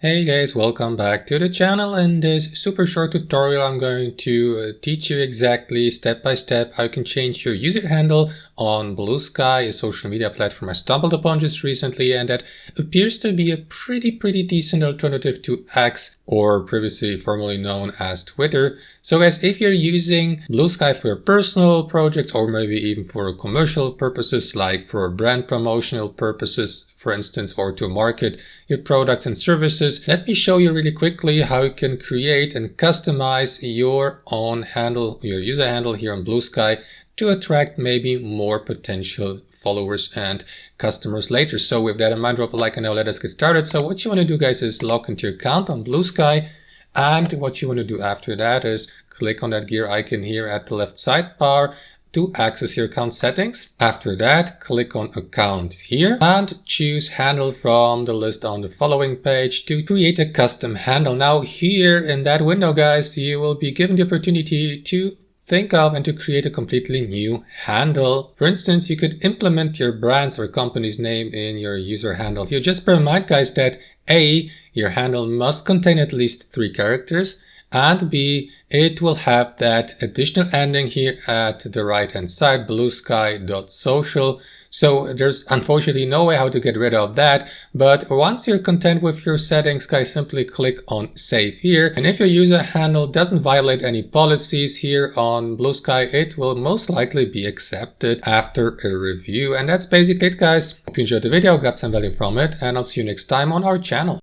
Hey guys, welcome back to the channel. In this super short tutorial I'm going to teach you exactly step by step how you can change your user handle on Bluesky, a social media platform I stumbled upon just recently, and that appears to be a pretty decent alternative to X, or previously formerly known as Twitter. So guys, if you're using Bluesky for your personal projects or maybe even for commercial purposes, like for brand promotional purposes, for instance, or to market your products and services, let me show you really quickly how you can create and customize your own handle, your user handle here on Bluesky, to attract maybe more potential followers and customers later. So with that in mind, drop a like and now let us get started. So what you want to do, guys, is log into your account on Bluesky, and what you want to do after that is click on that gear icon here at the left sidebar to access your account settings. After that, click on account here and choose handle from the list on the following page to create a custom handle. Now here in that window, guys, you will be given the opportunity to think of and to create a completely new handle. For instance, you could implement your brand's or company's name in your user handle. You just bear in mind, guys, that A, your handle must contain at least 3 characters, and B, it will have that additional ending here at the right hand side, bluesky.social. So there's unfortunately no way how to get rid of that, but once you're content with your settings, guys, simply click on save here. And if your user handle doesn't violate any policies here on Bluesky, it will most likely be accepted after a review. And that's basically it, guys. Hope you enjoyed the video, got some value from it, and I'll see you next time on our channel.